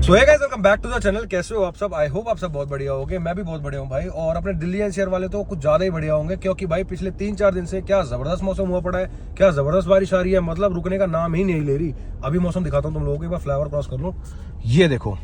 So hey guys, welcome back to the channel. कैसे हो आप सब? आई होप आप सब बहुत बढ़िया होंगे। मैं भी बहुत बढ़िया हूँ भाई। और अपने दिल्ली एनसीआर वाले तो कुछ ज्यादा ही बढ़िया होंगे, क्योंकि भाई पिछले 3-4 दिन से क्या जबरदस्त मौसम हुआ पड़ा है, क्या जबरदस्त बारिश आ रही है, मतलब रुकने का नाम ही नहीं ले रही। अभी मौसम दिखाता हूँ तुम लोगों को, एक बार फ्लाईओवर क्रॉस कर लो। ये देखो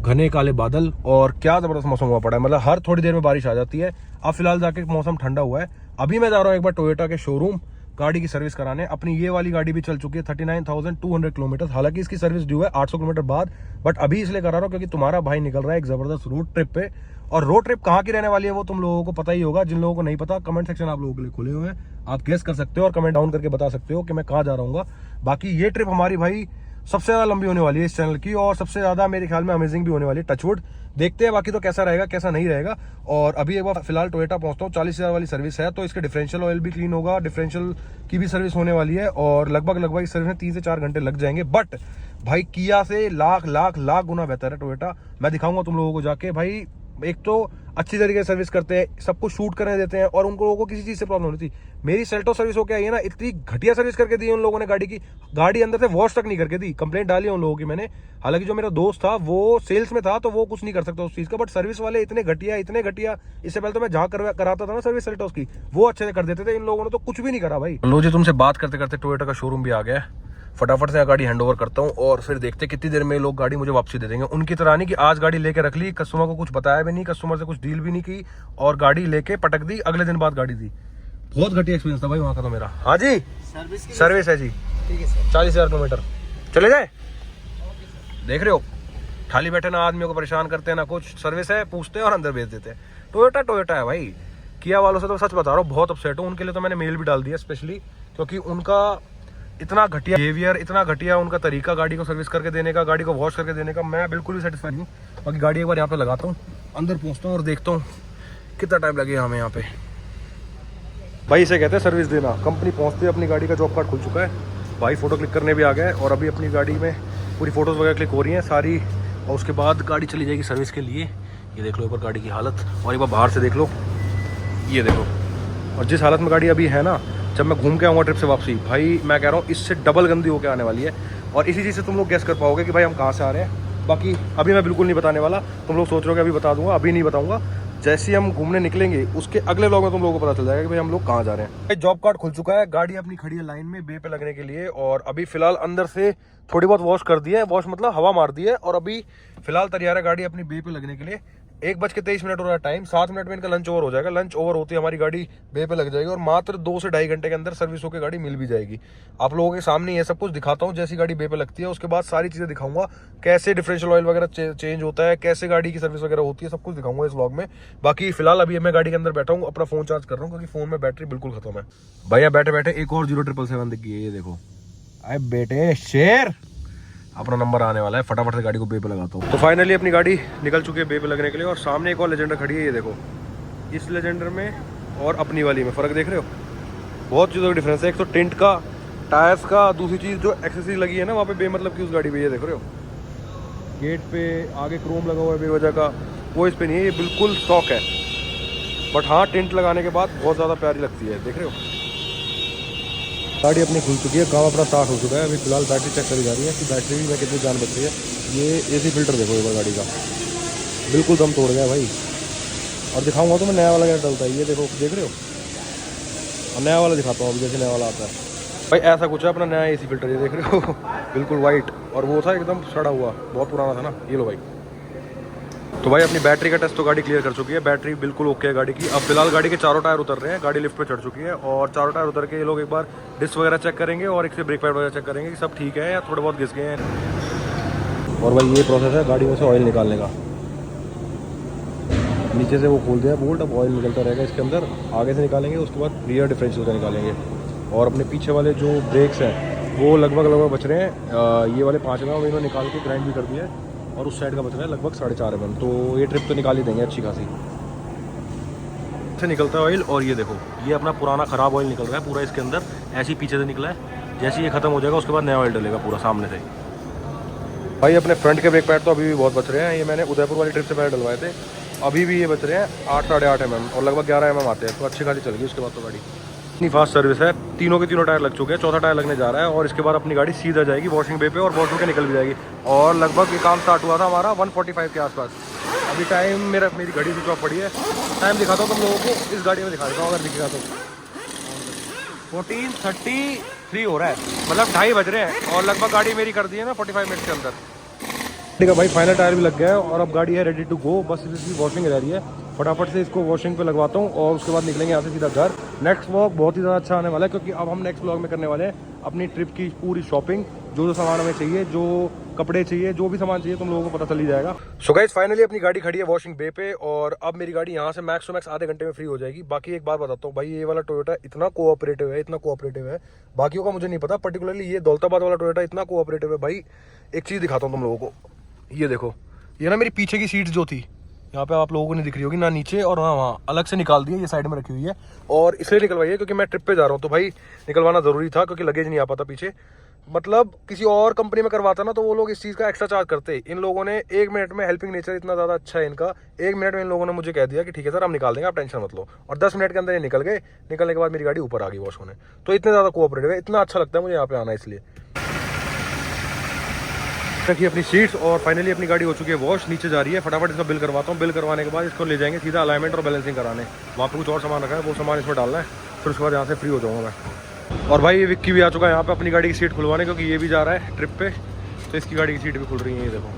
घने काले बादल और क्या जबरदस्त मौसम हुआ पड़ा है, मतलब हर थोड़ी देर में बारिश आ जाती है। अब फिलहाल जाके मौसम ठंडा हुआ है। अभी मैं जा रहा हूँ एक बार टोयोटा के शोरूम गाड़ी की सर्विस कराने। अपनी ये वाली गाड़ी भी चल चुकी है 39,200 किलोमीटर। हालांकि इसकी सर्विस ड्यू है 800 किलोमीटर बाद, बट अभी इसलिए करा रहा हूँ क्योंकि तुम्हारा भाई निकल रहा है एक जबरदस्त रोड ट्रिप पे। और रोड ट्रिप कहाँ की रहने वाली है वो तुम लोगों को पता ही होगा। जिन लोगों को नहीं पता, कमेंट सेक्शन आप लोगों के लिए खुले हुए हैं, आप गेस कर सकते हो और कमेंट डाउन करके बता सकते हो कि मैं कहाँ जा रहा हूँ। बाकी ये ट्रिप हमारी भाई सबसे ज्यादा लंबी होने वाली है इस चैनल की, और सबसे ज्यादा मेरे ख्याल में अमेजिंग भी होने वाली है। टचवुड, देखते हैं बाकी तो कैसा रहेगा कैसा नहीं रहेगा। और अभी एक बार फिलहाल टोयोटा पहुंचता हूँ। 40,000 वाली सर्विस है, तो इसके डिफरेंशियल ऑयल भी क्लीन होगा, डिफरेंशियल की भी सर्विस होने वाली है, और लगभग इस सर्विस में 3 से 4 घंटे लग जाएंगे। बट भाई किया से लाख लाख लाख गुना बेहतर है टोयोटा। मैं दिखाऊंगा तुम लोगों को जाके। भाई एक तो अच्छी तरीके से सर्विस करते हैं, सब कुछ शूट करने देते हैं, और उन लोगों को किसी चीज से प्रॉब्लम नहीं थी। मेरी सेल्टो सर्विस होकर आई है ना, इतनी घटिया सर्विस करके दी उन लोगों ने गाड़ी की। गाड़ी अंदर से वॉश तक नहीं करके दी। कंप्लेंट डाली उन लोगों की मैंने। हालांकि जो मेरा दोस्त था वो सेल्स में था, तो वो कुछ नहीं कर सकता उस चीज का, बट सर्विस वाले इतने घटिया। इससे पहले तो मैं जहाँ कराता था ना सर्विस सेल्टोस की, वो अच्छे से कर देते थे। इन लोगों ने तो कुछ भी नहीं करा भाई। लो जी, तुमसे बात करते करते टोयोटा का शोरूम भी आ गया। फटाफट से गाड़ी हैंड ओवर करता हूँ और फिर देखते कितनी देर में लोग गाड़ी मुझे वापसी दे देंगे। उनकी तरह नहीं कि आज गाड़ी लेके रख ली, कस्टमर को कुछ बताया भी नहीं, कस्टमर से कुछ डील भी नहीं की और गाड़ी लेके पटक दी, अगले दिन बाद गाड़ी दी। बहुत घटिया एक्सपीरियंस था भाई वहाँ का तो मेरा। हाँ जी, सर्विस है जी। ठीक है सर। 40,000 किलोमीटर चले जाए। देख रहे हो, खाली बैठे ना आदमियों को परेशान करते हैं ना कुछ। सर्विस है, पूछते हैं और अंदर भेज देते हैं। टोयोटा है भाई। किया वालों से तो सच बता रहा हूँ, बहुत अपसेट हूँ। उनके लिए तो मैंने मेल भी डाल दिया स्पेशली, क्योंकि उनका इतना घटिया बिहेवियर, इतना घटिया उनका तरीका गाड़ी को सर्विस करके देने का, गाड़ी को वॉश करके देने का, मैं बिल्कुल भी सेटिस्फाइड हूँ। बाकी गाड़ी एक बार यहाँ पे लगाता हूँ, अंदर पहुँचता हूँ और देखता हूँ कितना टाइम लगेगा हमें यहाँ पे। भाई इसे कहते हैं सर्विस देना। कंपनी पहुँचते अपनी गाड़ी का जॉब कार्ड खुल चुका है भाई, फोटो क्लिक करने भी आ गया है, और अभी अपनी गाड़ी में पूरी फोटोज वगैरह क्लिक हो रही हैं सारी, और उसके बाद गाड़ी चली जाएगी सर्विस के लिए। ये देख लो एक बार गाड़ी की हालत, और एक बार बाहर से देख लो, ये देखो। और जिस हालत में गाड़ी अभी है ना, जब मैं घूम के आऊँगा ट्रिप से वापसी, भाई मैं कह रहा हूँ इससे डबल गंदी होकर आने वाली है। और इसी चीज़ से तुम लोग गेस कर पाओगे कि भाई हम कहाँ से आ रहे हैं। बाकी अभी मैं बिल्कुल नहीं बताने वाला, तुम लोग सोच रहे हो कि अभी बता दूंगा, अभी नहीं बताऊंगा। जैसे ही हम घूमने निकलेंगे उसके अगले व्लॉग में तुम लोगों को पता चल जाएगा कि भाई हम लोग कहाँ जा रहे हैं। जॉब कार्ड खुल चुका है, गाड़ी अपनी खड़ी है लाइन में बे पे लगने के लिए, और अभी फिलहाल अंदर से थोड़ी बहुत वॉश कर दी है, वॉश मतलब हवा मार दी है, और अभी फिलहाल तैयार है गाड़ी अपनी बे पे लगने के लिए। 1:23 हो रहा है टाइम, 7 मिनट में इनका लंच ओवर हो जाएगा। लंच ओवर होती है हमारी गाड़ी बे पे लग जाएगी, और मात्र 2 से 2.5 घंटे के अंदर सर्विस होकर गाड़ी मिल भी जाएगी। आप लोगों के सामने ये सब कुछ दिखाता हूँ। जैसी गाड़ी बे पे लगती है उसके बाद सारी चीज़ें दिखाऊंगा, कैसे डिफरेंशियल ऑयल वगैरह चेंज होता है, कैसे गाड़ी की सर्विस वगैरह होती है, सब कुछ दिखाऊंगा इस व्लॉग में। बाकी फिलहाल अभी मैं गाड़ी के अंदर बैठा हूँ, अपना फोन चार्ज कर रहा हूँ, क्योंकि फोन में बैटरी बिल्कुल खत्म है। भैया बैठे बैठे एक और 0777 दिख गई है, ये देखो। अरे बेटे शेर, अपना नंबर आने वाला है, फटाफट से गाड़ी को बे पे लगाता हूँ। तो फाइनली अपनी गाड़ी निकल चुकी है बे पे लगने के लिए, और सामने एक और लेजेंडर खड़ी है, ये देखो। इस लेजेंडर में और अपनी वाली में फ़र्क देख रहे हो, बहुत चीज़ों का डिफरेंस है। एक तो टिंट का, टायर्स का, दूसरी चीज़ जो एक्सेसरी लगी है ना वहाँ पे बे मतलब की उस गाड़ी पे, ये देख रहे हो। गेट पे आगे क्रोम लगा हुआ है बेवजह का, वो इस पर नहीं है, ये बिल्कुल स्टॉक है। बट हाँ, टिंट लगाने के बाद बहुत ज़्यादा प्यारी लगती है, देख रहे हो। गाड़ी अपनी खुल चुकी है, काम अपना स्टार्ट हो चुका है। अभी फिलहाल बैटरी चेक करी जा रही है कि बैटरी में कितनी जान बच रही है। ये एसी फिल्टर देखो एक बार गाड़ी का, बिल्कुल दम तोड़ गया भाई। और दिखाऊंगा तो मैं नया वाला क्या डलता है, ये देखो, देख रहे हो। और नया वाला दिखाता हूँ अभी, जैसे नया वाला आता है भाई, ऐसा कुछ है अपना नया एसी फिल्टर, ये देख रहे हो। बिल्कुल वाइट, और वो था एकदम सड़ा हुआ, बहुत पुराना था ना। ये लो भाई। तो भाई अपनी बैटरी का टेस्ट तो गाड़ी क्लियर कर चुकी है, बैटरी बिल्कुल ओके है गाड़ी की। अब फिलहाल गाड़ी के चारों टायर उतर रहे हैं, गाड़ी लिफ्ट पे चढ़ चुकी है, और चारों टायर उतर के ये लोग एक बार डिस्क वगैरह चेक करेंगे, और एक से ब्रेक पैड वगैरह चेक करेंगे कि सब ठीक है या थोड़े बहुत घिस गए हैं। और भाई ये प्रोसेस है गाड़ी में से ऑयल निकालने का। नीचे से वो खोल दिया बोल्ट, अब ऑयल निकलता रहेगा इसके अंदर। आगे से निकालेंगे, उसके बाद रियर डिफरेंशियल का निकालेंगे। और अपने पीछे वाले जो ब्रेक्स हैं वो लगभग बच रहे हैं। ये वाले 5 mm इन्होंने निकाल के ग्राइंड भी कर दिया है, और उस साइड का बच रहा है लगभग 4.5 mm। तो ये ट्रिप तो निकाल ही देंगे अच्छी खासी। से निकलता है ऑयल, और ये देखो ये अपना पुराना ख़राब ऑयल निकल रहा है पूरा इसके अंदर, ऐसे ही पीछे से निकला है। जैसे ये ख़त्म हो जाएगा उसके बाद नया ऑयल डलेगा पूरा सामने से। भाई अपने फ्रंट के ब्रेक पैड तो अभी भी बहुत बच रहे हैं, ये मैंने उदयपुर वाली ट्रिप से पहले डलवाए थे। अभी भी ये बच रहे हैं 8 साढ़े 8 mm, और लगभग 11 mm आते हैं, तो अच्छी खासी चल गई उसके बाद तो गाड़ी। इतनी फास्ट सर्विस है, तीनों के तीनों टायर लग चुके हैं, चौथा टायर लगने जा रहा है और इसके बाद अपनी गाड़ी सीधा जाएगी वॉशिंग बे पे और वॉश होकर निकल भी जाएगी। और लगभग ये काम स्टार्ट हुआ था हमारा 1:45 के आसपास। अभी टाइम मेरी घड़ी स्विच ऑफ पड़ी है, टाइम दिखाता हूँ तुम लोगों को, इस गाड़ी में दिखा देता हूँ अगर दिखेगा तो। 14:33 हो रहा है, मतलब 2:30 बज रहे हैं और लगभग गाड़ी मेरी कर दी है ना 45 मिनट के अंदर। ठीक है भाई, फाइनल टायर भी लग गया है और अब गाड़ी है रेडी टू गो, बस इसकी वॉशिंग रह रही है। फटाफट से इसको वॉशिंग पे लगवाता हूँ और उसके बाद निकलेंगे यहाँ से सीधा घर। नेक्स्ट व्लॉग बहुत ही ज़्यादा अच्छा आने वाला है क्योंकि अब हम नेक्स्ट व्लॉग में करने वाले हैं अपनी ट्रिप की पूरी शॉपिंग। जो सामान हमें चाहिए, जो कपड़े चाहिए, जो भी सामान चाहिए तुम लोगों को पता चल ही जाएगा। सो गाइस फाइनली अपनी गाड़ी खड़ी है वॉशिंग बे पे और अब मेरी गाड़ी यहाँ से मैक्स टू मैक्स आधे घंटे में फ्री हो जाएगी। बाकी एक बात बताता हूँ भाई, ये वाला टोयोटा इतना कोऑपरेटिव है, इतना कोऑपरेटिव है, बाकियों का मुझे नहीं पता, पर्टिकुलरली ये दौलताबाद वाला टोयोटा इतना कोऑपरेटिव है भाई। एक चीज़ दिखाता हूँ तुम लोगों को, ये देखो, ये ना मेरी पीछे की सीट जो थी यहाँ पे आप लोगों को नहीं दिख रही होगी ना, नीचे और ना वहाँ अलग से निकाल दी है, ये साइड में रखी हुई है और इसलिए निकलवाई है क्योंकि मैं ट्रिप पे जा रहा हूँ तो भाई निकलवाना ज़रूरी था क्योंकि लगेज नहीं आ पाता पीछे। मतलब किसी और कंपनी में करवाता ना तो वो लोग इस चीज़ का एक्स्ट्रा चार्ज करते। इन लोगों ने 1 मिनट में, हेल्पिंग नेचर इतना ज़्यादा अच्छा है इनका, 1 मिनट में इन लोगों ने मुझे कह दिया कि ठीक है सर हम निकाल देंगे, आप टेंशन मत लो, और 10 मिनट के अंदर ये निकल गए। निकलने के बाद मेरी गाड़ी ऊपर आ गई वॉश होने। तो इतने ज़्यादा कोऑपरेटिव है, इतना अच्छा लगता है मुझे यहाँ पे आना, इसलिए रखी अपनी सीट्स और फाइनली अपनी गाड़ी हो चुकी है वॉश, नीचे जा रही है। फटाफट इसका बिल करवाता हूँ, बिल करवाने के बाद इसको ले जाएंगे सीधा अलाइनमेंट और बैलेंसिंग कराने। वहाँ पे कुछ और सामान रखा है, वो सामान इसमें डालना है, फिर उसके बाद यहाँ से फ्री हो जाऊँगा मैं। और भाई ये विक्की भी आ चुका है यहाँ पे अपनी गाड़ी की सीट खुलवाने, क्योंकि ये भी जा रहा है ट्रिप पे, तो इसकी गाड़ी की सीट भी खुल रही है, ये देखो।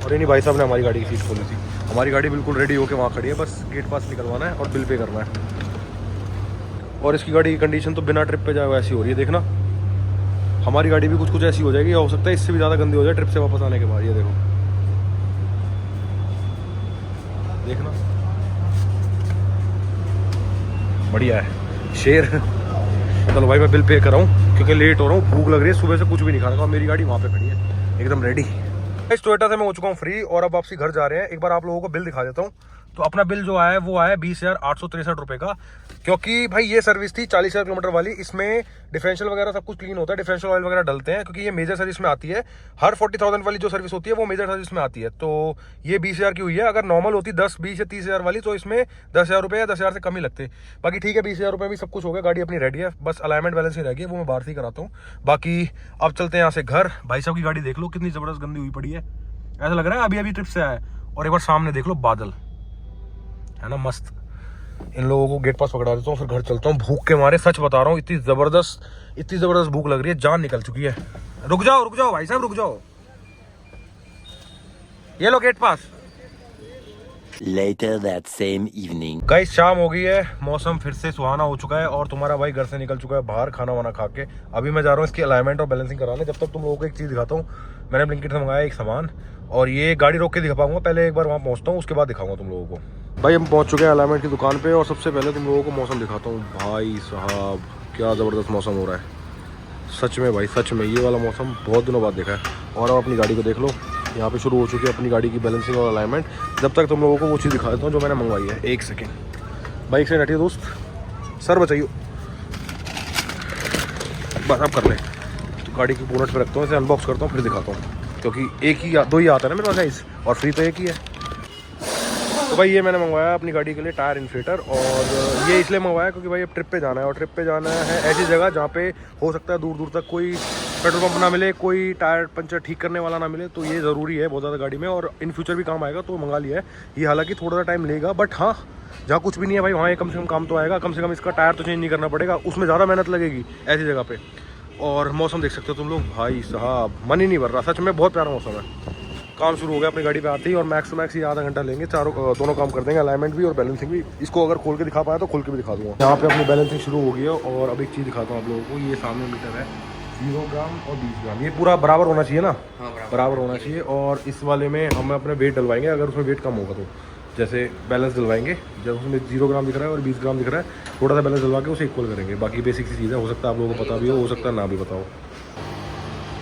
और नहीं भाई साहब ने हमारी गाड़ी की सीट खोली थी, हमारी गाड़ी बिल्कुल रेडी होकर वहाँ खड़ी है, बस गेट पास निकलवाना है और बिल पे करना है। और इसकी गाड़ी की कंडीशन तो बिना ट्रिप पे जाए वैसी हो रही है, देखना। हमारी गाड़ी भी कुछ कुछ ऐसी हो जाएगी, या हो सकता है इससे भी ज़्यादा गंदी हो जाए ट्रिप से वापस आने के बाद। ये देखो, देखना, बढ़िया है शेर। चलो भाई मैं बिल पे कर रहा हूँ क्योंकि लेट हो रहा हूँ, भूख लग रही है, सुबह से कुछ भी नहीं खा रहा। मेरी गाड़ी वहाँ पे खड़ी है एकदम रेडी। इस टोयोटा से मैं हो चुका हूँ फ्री और अब वापसी घर जा रहे हैं। एक बार आप लोगों को बिल दिखा देता हूँ। तो अपना बिल जो आया है वो आया 20,863 रुपये का, क्योंकि भाई ये सर्विस थी 40,000 किलोमीटर वाली। इसमें डिफरेंशियल वगैरह सब कुछ क्लीन होता है, डिफरेंशियल ऑयल वगैरह डलते हैं, क्योंकि ये मेजर सर्विस में आती है। हर 40,000 वाली जो सर्विस होती है वो मेजर सर्विस में आती है। तो ये 20,000 की हुई है। अगर नॉर्मल होती 10, 20 या 30,000 वाली तो इसमें 10,000 रुपये या 10,000 से कम ही लगते। बाकी ठीक है, 20,000 रुपये में सब कुछ हो गया, गाड़ी अपनी रेडी है, बस अलाइनमेंट बैलेंस ही रह गई, वो मैं बाहर से कराता हूँ। बाकी अब चलते हैं यहाँ से घर। भाई साहब की गाड़ी देख लो कितनी ज़बरदस्त गंदी हुई पड़ी है, ऐसा लग रहा है अभी अभी ट्रिप से आया। और एक बार सामने देख लो बादल, है ना मस्त। इन लोगों को गेट पास पकड़ा देता हूँ, फिर घर चलता हूँ। भूख के मारे सच बता रहा हूँ, इतनी जबरदस्त भूख लग रही है, जान निकल चुकी है। रुक जाओ भाई साहब, रुक जाओ, ये लो gate pass. Later that same evening. Guys शाम हो गई है, मौसम फिर से सुहाना हो चुका है और तुम्हारा भाई घर से निकल चुका है बाहर खाना वाना खा के। अभी मैं जा रहा हूँ इसकी अलाइनमेंट और बैलेंसिंग कराने। जब तक तुम लोगों को एक चीज़ दिखाता हूँ, मैंने ब्लिंकिट से मंगाया एक सामान, और ये गाड़ी रोक के दिखा पाऊंगा, पहले एक बार वहाँ पहुँचता हूँ, उसके बाद दिखाऊंगा तुम लोगों को। भाई हम पहुँच चुके हैं अलाइनमेंट की दुकान पे और सबसे पहले तुम लोगों को मौसम दिखाता हूँ। भाई साहब क्या ज़बरदस्त मौसम हो रहा है, सच में भाई, सच में ये वाला मौसम बहुत दिनों बाद देखा है। और अब अपनी गाड़ी को देख लो, यहाँ पे शुरू हो चुकी है अपनी गाड़ी की बैलेंसिंग और अलाइनमेंट। जब तक तुम लोगों को वो चीज़ दिखा देता हूँ जो मैंने मंगवाई है। एक सेकेंड, बाइक से हटिए दोस्त, सर बचाइए, बस अब कर ले। तो गाड़ी की बोनट पे रखता हूँ, इसे अनबॉक्स करता हूँ, फिर दिखाता हूँ, क्योंकि एक ही दो ही आता है ना मेरे पास गाइस, और फ्री तो एक ही है। तो भाई ये मैंने मंगवाया अपनी गाड़ी के लिए टायर इन्फ्लेटर, और ये इसलिए मंगवाया क्योंकि भाई अब ट्रिप पे जाना है, और ट्रिप पे जाना है ऐसी जगह जहाँ पे हो सकता है दूर दूर तक कोई पेट्रोल पंप ना मिले, कोई टायर पंचर ठीक करने वाला ना मिले। तो ये ज़रूरी है बहुत ज़्यादा गाड़ी में, और इन फ्यूचर भी काम आएगा, तो मंगा लिया है ये। हालांकि थोड़ा सा टाइम लेगा, बट हाँ जहाँ कुछ भी नहीं है भाई वहाँ कम से कम काम तो आएगा। कम से कम इसका टायर तो चेंज नहीं करना पड़ेगा, उसमें ज़्यादा मेहनत लगेगी ऐसी जगह पे। और मौसम देख सकते हो तुम लोग, भाई साहब मन ही नहीं भर रहा, सच में बहुत प्यारा मौसम है। काम शुरू हो गया अपनी गाड़ी पे आते ही, और मैक्स टू मैक्स ये आधा घंटा लेंगे, दोनों काम कर देंगे, अलाइनमेंट भी और बैलेंसिंग भी। इसको अगर खोल के दिखा पाया तो खोल के भी दिखा दूंगा। यहाँ पे अपनी बैलेंसिंग शुरू हो गई है। और अब एक चीज़ दिखाता हूँ आप लोगों को, ये सामने मीटर है 0 ग्राम और 20 ग्राम, ये पूरा बराबर होना चाहिए ना। हाँ, बराबर होना चाहिए। और इस वाले में हम अपने वेट डलवाएंगे, अगर उसमें वेट कम होगा तो, जैसे बैलेंस डलवाएंगे, जब उसमें 0 ग्राम दिख रहा है और 20 ग्राम दिख रहा है, थोड़ा सा बैलेंस डलवा के उसे इक्वल करेंगे। बाकी बेसिक सी चीज़ है, हो सकता है आप लोगों को पता भी हो सकता है ना भी पता हो।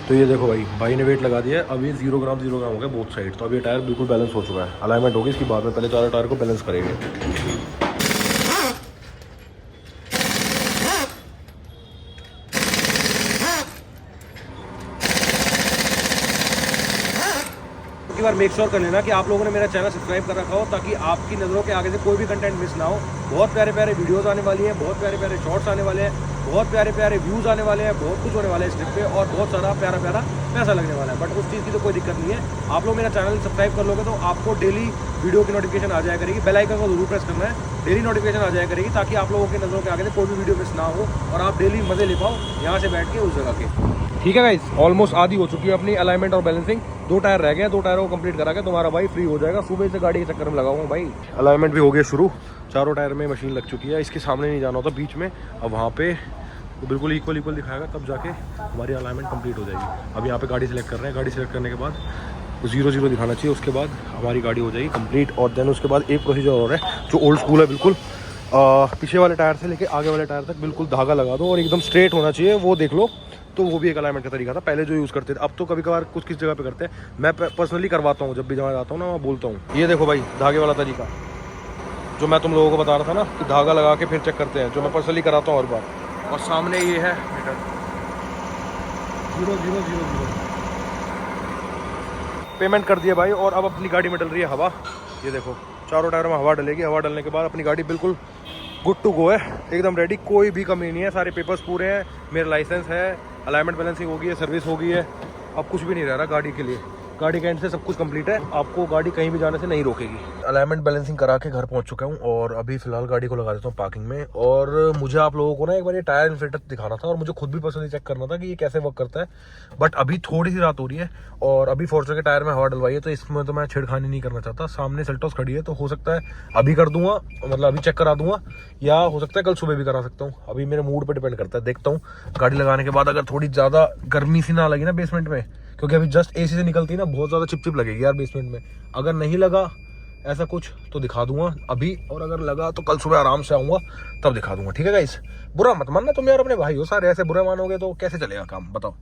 तो ये देखो भाई ने वेट लगा दिया है, अब ये 0 ग्राम हो गया बोथ साइड। तो अब ये टायर बिल्कुल बैलेंस हो चुका है, अलाइनमेंट होगी इसकी बाद में, पहले चारों टायर को बैलेंस करेंगे। बार मेक श्योर कर लेना कि आप लोगों ने मेरा चैनल सब्सक्राइब कर रखा हो, ताकि आपकी नज़रों के आगे से कोई भी कंटेंट मिस ना हो। बहुत प्यारे प्यारे वीडियोस आने वाली हैं, बहुत प्यारे प्यारे शॉर्ट्स आने वाले हैं, बहुत प्यारे प्यारे व्यूज़ आने वाले हैं, बहुत कुछ होने वाला है इस ट्रिप पे, और बहुत सारा प्यारा प्यारा पैसा लगने वाला है। बट उस चीज़ की तो कोई दिक्कत नहीं है। आप लोग मेरा चैनल सब्सक्राइब कर लोगे तो आपको डेली वीडियो की नोटिफिकेशन आ जाया करेगी। बेल आइकन को जरूर प्रेस करना है, डेली नोटिफिकेशन आ जाया करेगी, ताकि आप लोगों की नज़रों के आगे से कोई भी वीडियो मिस ना हो और आप डेली मज़े ले पाओ यहाँ से बैठ के उस जगह के। ठीक है गाइस, ऑलमोस्ट आधी हो चुकी है अपनी अलाइनमेंट और बैलेंसिंग। 2 टायर रह गए, 2 टायरों को कंप्लीट करा के तुम्हारा भाई फ्री हो जाएगा। सुबह से गाड़ी के चक्कर में लगा हुआ भाई। अलाइनमेंट भी हो गया शुरू, चारों टायर में मशीन लग चुकी है। इसके सामने नहीं जाना होता, बीच में। अब वहाँ पे तो बिल्कुल इक्वल दिखाएगा, तब जाके हमारी अलाइनमेंट कंप्लीट हो जाएगी। अब यहाँ पे गाड़ी सेलेक्ट कर रहे हैं, गाड़ी सेलेक्ट करने के बाद 0-0 दिखाना चाहिए, उसके बाद हमारी गाड़ी हो जाएगी कंप्लीट। और देन उसके बाद एक प्रोसीजर और है जो ओल्ड स्कूल है बिल्कुल। पीछे वाले टायर से लेके आगे वाले टायर तक बिल्कुल धागा लगा दो और एकदम स्ट्रेट होना चाहिए, वो देख लो। तो वो भी एक अलाइनमेंट का तरीका था पहले जो यूज़ करते थे। अब तो कभी कभार कुछ किस जगह पे करते हैं, मैं पर्सनली करवाता हूँ। जब भी जहाँ जाता हूँ ना, मैं बोलता हूँ ये देखो भाई धागे वाला तरीका जो मैं तुम लोगों को बता रहा था ना, कि धागा लगा के फिर चेक करते हैं, जो मैं पर्सनली कराता हूँ हर बार। और सामने ये है मीटर 0-0-0-0 पेमेंट कर दिया भाई। और अब अपनी गाड़ी में डल रही है हवा। ये देखो चारों टायरों में हवा डलेगी। हवा डलने के बाद अपनी गाड़ी बिल्कुल गुड टू गो है, एकदम रेडी, कोई भी कमी नहीं है। सारे पेपर्स पूरे हैं, मेरा लाइसेंस है, अलाइनमेंट बैलेंसिंग हो गई है, सर्विस हो गई है। अब कुछ भी नहीं रह रहा गाड़ी के लिए। गाड़ी के एंड से सब कुछ कंप्लीट है, आपको गाड़ी कहीं भी जाने से नहीं रोकेगी। अलाइनमेंट बैलेंसिंग करा के घर पहुंच चुका हूं और अभी फिलहाल गाड़ी को लगा देता हूं पार्किंग में। और मुझे आप लोगों को ना एक बार ये टायर इन्फ्लेटर दिखाना था और मुझे खुद भी पर्सनली चेक करना था कि ये कैसे वर्क करता है। बट अभी थोड़ी सी रात हो रही है और अभी फॉर्च्यूनर के टायर में हवा डलवाई है, तो इसमें तो मैं छेड़खानी नहीं करना चाहता। सामने सेल्टॉस खड़ी है, तो हो सकता है अभी कर दूंगा, मतलब अभी चेक करा दूंगा, या हो सकता है कल सुबह भी करा सकता हूँ। अभी मेरे मूड पर डिपेंड करता है, देखता हूँ। गाड़ी लगाने के बाद अगर थोड़ी ज़्यादा गर्मी सी ना लगी ना बेसमेंट में, क्योंकि अभी जस्ट एसी से निकलती है ना, बहुत ज़्यादा चिपचिप लगेगी यार बेसमेंट में। अगर नहीं लगा ऐसा कुछ तो दिखा दूंगा अभी, और अगर लगा तो कल सुबह आराम से आऊँगा तब दिखा दूंगा। ठीक है गाइस, बुरा मत मानना तुम यार, अपने भाई हो सारे, ऐसे बुरा मानोगे तो कैसे चलेगा काम, बताओ।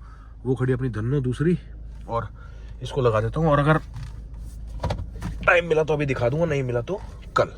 वो खड़ी अपनी धन्नो दूसरी, और इसको लगा देता हूँ। और अगर टाइम मिला तो अभी दिखा दूंगा, नहीं मिला तो कल।